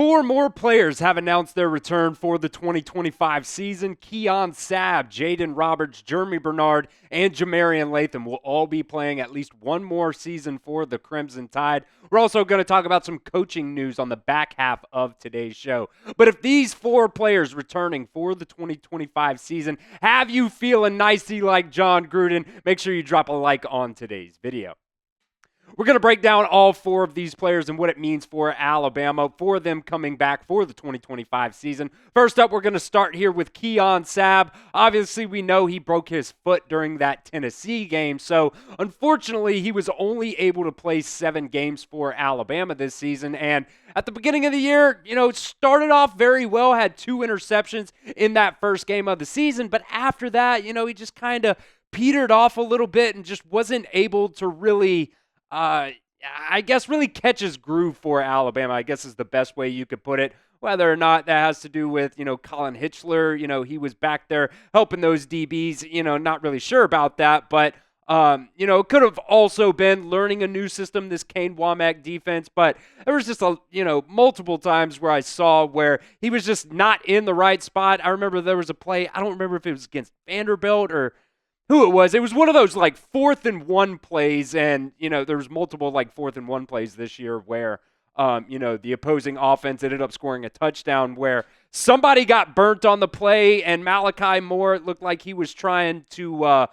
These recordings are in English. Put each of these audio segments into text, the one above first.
Four more players have announced their return for the 2025 season. Keon Sabb, Jaeden Roberts, Germie Bernard, and Jah-Marien Latham will all be playing at least one more season for the Crimson Tide. We're also going to talk about some coaching news on the back half of today's show. But if these four players returning for the 2025 season have you feeling nicey like Jon Gruden, make sure you drop a like on today's video. We're going to break down all four of these players and what it means for Alabama, for them coming back for the 2025 season. First up, we're going to start here with Keon Sabb. Obviously, we know he broke his foot during that Tennessee game, so unfortunately, he was only able to play 7 games for Alabama this season. And at the beginning of the year, started off very well, had 2 interceptions in that first game of the season, but after that, he just kind of petered off a little bit and just wasn't able to really really catch his groove for Alabama, I guess is the best way you could put it. Whether or not that has to do with, Colin Hitchler, he was back there helping those DBs, not really sure about that. But, it could have also been learning a new system, this Kane Womack defense. But there was just, multiple times where I saw where he was just not in the right spot. I remember there was a play, I don't remember if it was against Vanderbilt or who it was. It was one of those 4th and 1 plays, and there was multiple 4th and 1 plays this year where the opposing offense ended up scoring a touchdown where somebody got burnt on the play, and Malachi Moore, it looked like he was trying to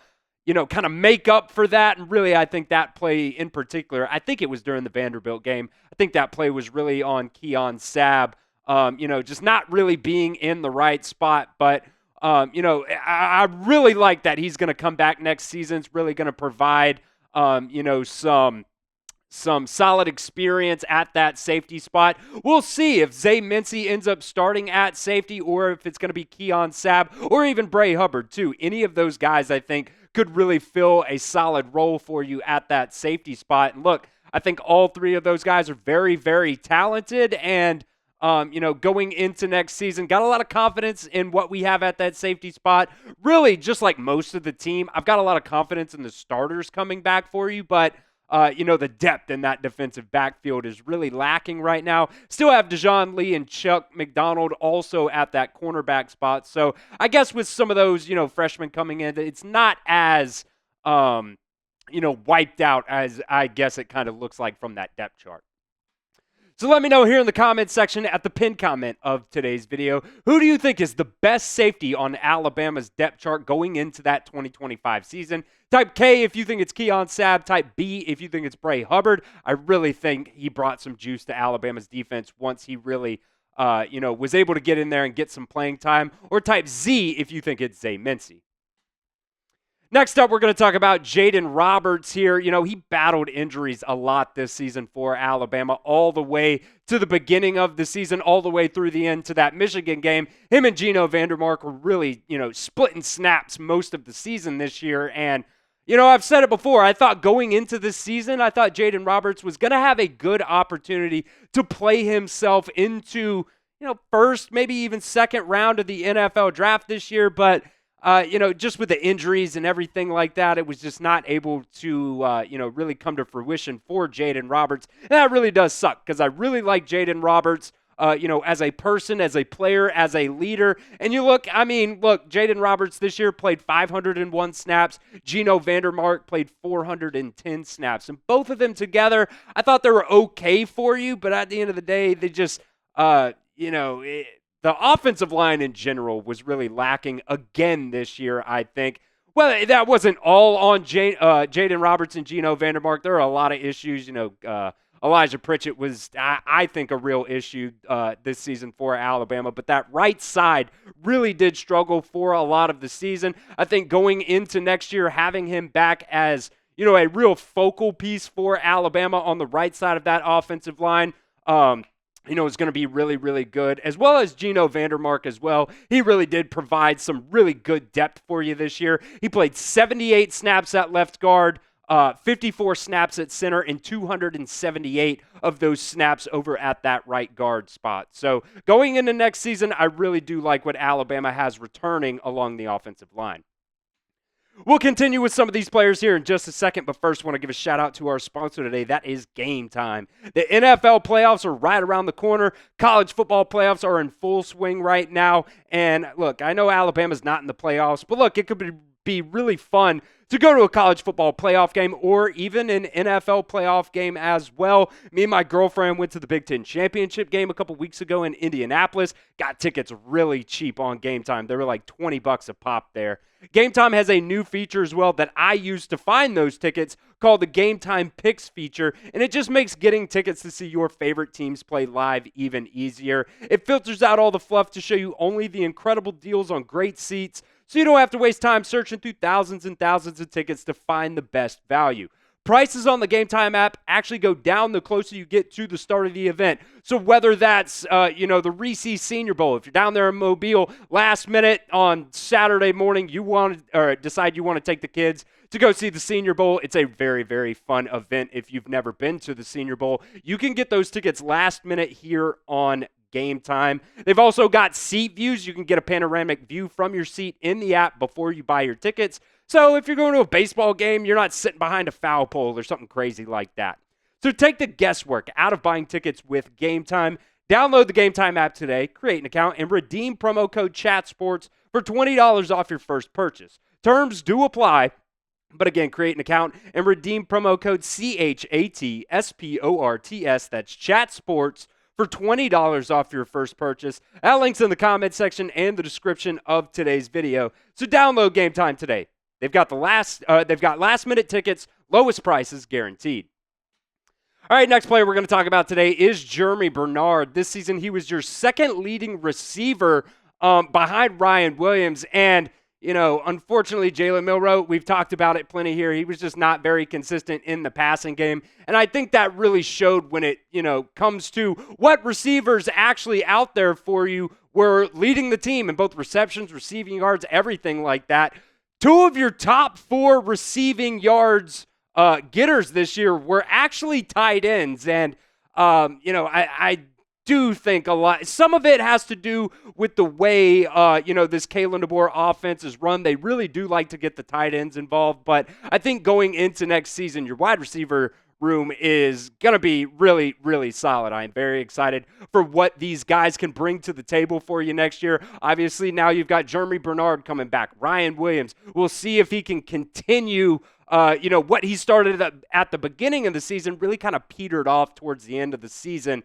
kind of make up for that. And really, I think that play in particular, I think it was during the Vanderbilt game. I think that play was really on Keon Sabb, just not really being in the right spot, but I really like that he's going to come back next season. It's really going to provide, some solid experience at that safety spot. We'll see if Mincey ends up starting at safety or if it's going to be Keon Sabb or even Bray Hubbard too. Any of those guys, I think, could really fill a solid role for you at that safety spot. And look, I think all 3 of those guys are very, very talented and going into next season, got a lot of confidence in what we have at that safety spot. Really, just like most of the team, I've got a lot of confidence in the starters coming back for you, but, the depth in that defensive backfield is really lacking right now. Still have Dejon Lee and Chuck McDonald also at that cornerback spot. So I guess with some of those, freshmen coming in, it's not as, wiped out as I guess it kind of looks like from that depth chart. So let me know here in the comment section at the pinned comment of today's video, who do you think is the best safety on Alabama's depth chart going into that 2025 season? Type K if you think it's Keon Sabb. Type B if you think it's Bray Hubbard. I really think he brought some juice to Alabama's defense once he really, was able to get in there and get some playing time. Or type Z if you think it's Mincey. Next up, we're going to talk about Jaden Roberts here. He battled injuries a lot this season for Alabama, all the way to the beginning of the season, all the way through the end to that Michigan game. Him and Geno Vandermark were really, splitting snaps most of the season this year. And, I've said it before. I thought going into this season, I thought Jaden Roberts was going to have a good opportunity to play himself into, first, maybe even second round of the NFL draft this year. But just with the injuries and everything like that, it was just not able to, really come to fruition for Jaden Roberts. And that really does suck because I really like Jaden Roberts, as a person, as a player, as a leader. And Jaden Roberts this year played 501 snaps. Geno Vandermark played 410 snaps. And both of them together, I thought they were okay for you, but at the end of the day, they just, the offensive line in general was really lacking again this year, I think. Well, that wasn't all on Jaden Roberts and Geno Vandermark. There are a lot of issues. Elijah Pritchett was, I think, a real issue this season for Alabama. But that right side really did struggle for a lot of the season. I think going into next year, having him back as, a real focal piece for Alabama on the right side of that offensive line, is going to be really, really good, as well as Geno Vandermark as well. He really did provide some really good depth for you this year. He played 78 snaps at left guard, 54 snaps at center, and 278 of those snaps over at that right guard spot. So going into next season, I really do like what Alabama has returning along the offensive line. We'll continue with some of these players here in just a second, but first I want to give a shout out to our sponsor today. That is Game Time. The NFL playoffs are right around the corner. College football playoffs are in full swing right now. And look, I know Alabama's not in the playoffs, but look, it could be really fun to go to a college football playoff game or even an NFL playoff game as well. Me and my girlfriend went to the Big Ten Championship game a couple weeks ago in Indianapolis. Got tickets really cheap on Game Time. They were like $20 a pop there. Game Time has a new feature as well that I use to find those tickets called the Game Time Picks feature, and it just makes getting tickets to see your favorite teams play live even easier. It filters out all the fluff to show you only the incredible deals on great seats, so you don't have to waste time searching through thousands and thousands of tickets to find the best value. Prices on the Game Time app actually go down the closer you get to the start of the event. So whether that's, the Reese's Senior Bowl, if you're down there in Mobile, last minute on Saturday morning, decide you want to take the kids to go see the Senior Bowl. It's a very, very fun event. If you've never been to the Senior Bowl, you can get those tickets last minute here on Game Time. They've also got seat views. You can get a panoramic view from your seat in the app before you buy your tickets. So if you're going to a baseball game, you're not sitting behind a foul pole or something crazy like that. So take the guesswork out of buying tickets with Game Time. Download the Game Time app today, create an account, and redeem promo code CHATSPORTS for $20 off your first purchase. Terms do apply. But again, create an account and redeem promo code CHATSPORTS. That's ChatSports for $20 off your first purchase. That link's in the comment section and the description of today's video. So download Game Time today. They've got last minute tickets, lowest prices guaranteed. All right, next player we're going to talk about today is Germie Bernard. This season, he was your second leading receiver behind Ryan Williams. And, unfortunately, Jalen Milroe, we've talked about it plenty here. He was just not very consistent in the passing game. And I think that really showed when it, comes to what receivers actually out there for you were leading the team in both receptions, receiving yards, everything like that. Two of your top 4 receiving yards getters this year were actually tight ends. And, I do think a lot. Some of it has to do with the way, this Kalen DeBoer offense is run. They really do like to get the tight ends involved. But I think going into next season, your wide receiver room is going to be really, really solid. I am very excited for what these guys can bring to the table for you next year. Obviously, now you've got Germie Bernard coming back. Ryan Williams. We'll see if he can continue, what he started at the beginning of the season, really kind of petered off towards the end of the season.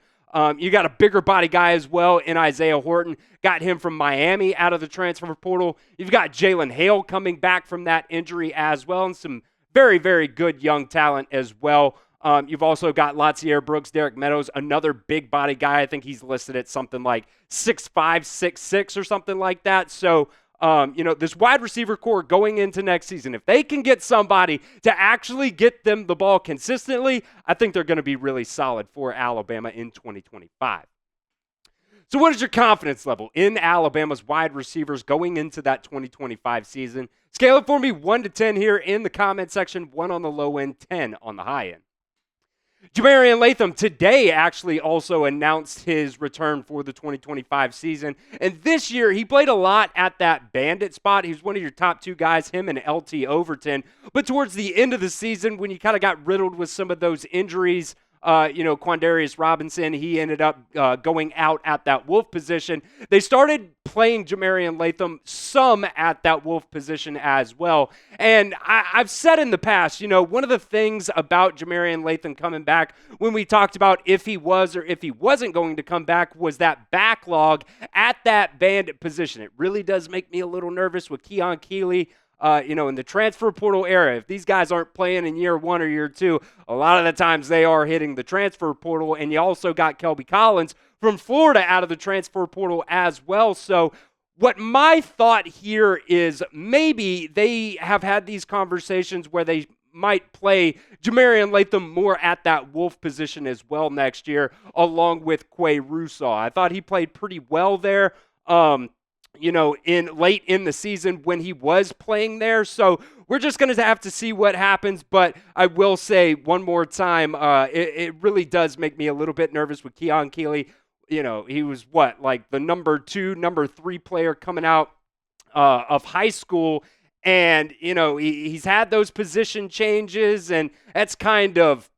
You got a bigger body guy as well in Isaiah Horton. Got him from Miami out of the transfer portal. You've got Jalen Hale coming back from that injury as well, and some very, very good young talent as well. You've also got Latsier Brooks, Derek Meadows, another big body guy. I think he's listed at something like 6'5", 6'6", or something like that. So, this wide receiver core going into next season, if they can get somebody to actually get them the ball consistently, I think they're going to be really solid for Alabama in 2025. So what is your confidence level in Alabama's wide receivers going into that 2025 season? Scale it for me 1 to 10 here in the comment section, 1 on the low end, 10 on the high end. Jah-Marien Latham today actually also announced his return for the 2025 season. And this year, he played a lot at that bandit spot. He was one of your top 2 guys, him and LT Overton. But towards the end of the season, when you kind of got riddled with some of those injuries, Quandarius Robinson, he ended up going out at that Wolf position. They started playing Jah-Marien Latham some at that Wolf position as well. And I've said in the past, one of the things about Jah-Marien Latham coming back when we talked about if he was or if he wasn't going to come back was that backlog at that bandit position. It really does make me a little nervous with Keon Keeley. In the transfer portal era, if these guys aren't playing in year 1 or year 2, a lot of the times they are hitting the transfer portal. And you also got Kelby Collins from Florida out of the transfer portal as well. So what my thought here is maybe they have had these conversations where they might play Jah-Marien Latham more at that Wolf position as well next year, along with Quay Russaw. I thought he played pretty well there. In late in the season when he was playing there. So we're just going to have to see what happens. But I will say one more time, it really does make me a little bit nervous with Keon Keeley. He was the number 2, number 3 player coming out of high school. And, he's had those position changes, and that's kind of,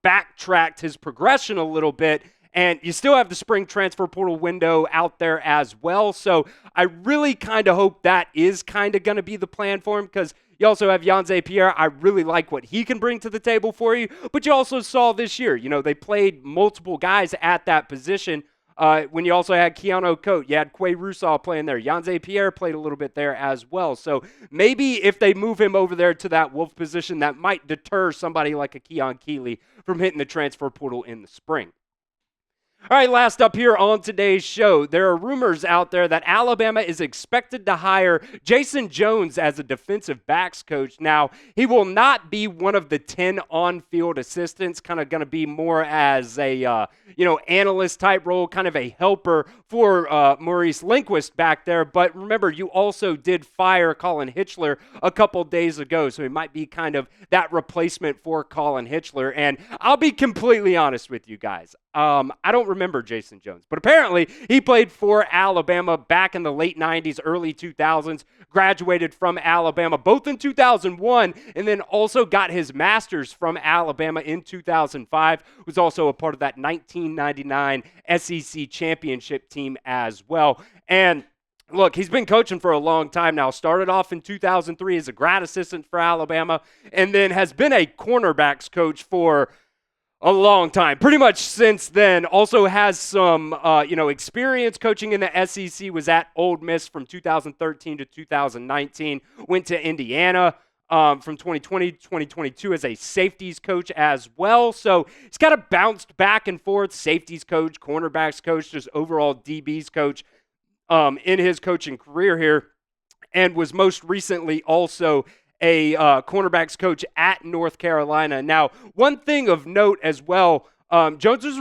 backtracked his progression a little bit. And you still have the spring transfer portal window out there as well. So I really kind of hope that is kind of going to be the plan for him, because you also have Yanze Pierre. I really like what he can bring to the table for you. But you also saw this year, they played multiple guys at that position. When you also had Keanu Cote, you had Quay Russaw playing there. Yanze Pierre played a little bit there as well. So maybe if they move him over there to that Wolf position, that might deter somebody like a Keon Keeley from hitting the transfer portal in the spring. All right, last up here on today's show, there are rumors out there that Alabama is expected to hire Jason Jones as a defensive backs coach. Now, he will not be one of the 10 on-field assistants, kind of going to be more as a, analyst type role, kind of a helper for Maurice Linguist back there. But remember, you also did fire Colin Hitchler a couple days ago, so he might be kind of that replacement for Colin Hitchler. And I'll be completely honest with you guys. I don't remember Jason Jones, but apparently he played for Alabama back in the late 90s, early 2000s, graduated from Alabama both in 2001, and then also got his master's from Alabama in 2005, was also a part of that 1999 SEC championship team as well. And look, he's been coaching for a long time now. Started off in 2003 as a grad assistant for Alabama, and then has been a cornerbacks coach for a long time, pretty much since then. Also has some, experience coaching in the SEC. Was at Ole Miss from 2013 to 2019. Went to Indiana from 2020 to 2022 as a safeties coach as well. So he's kind of bounced back and forth. Safeties coach, cornerbacks coach, just overall DBs coach in his coaching career here, and was most recently also a cornerbacks coach at North Carolina. Now, one thing of note as well, Jones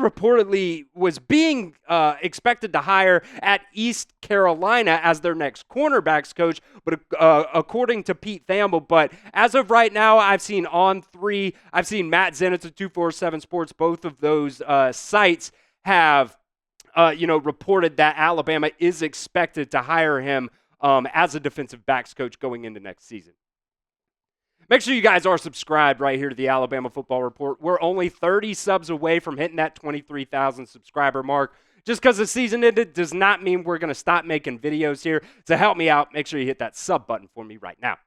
was being expected to hire at East Carolina as their next cornerbacks coach, but according to Pete Thamel. But as of right now, I've seen On3, I've seen Matt Zenitz at 247 Sports. Both of those sites have, reported that Alabama is expected to hire him as a defensive backs coach going into next season. Make sure you guys are subscribed right here to the Alabama Football Report. We're only 30 subs away from hitting that 23,000 subscriber mark. Just because the season ended does not mean we're going to stop making videos here. So help me out. Make sure you hit that sub button for me right now.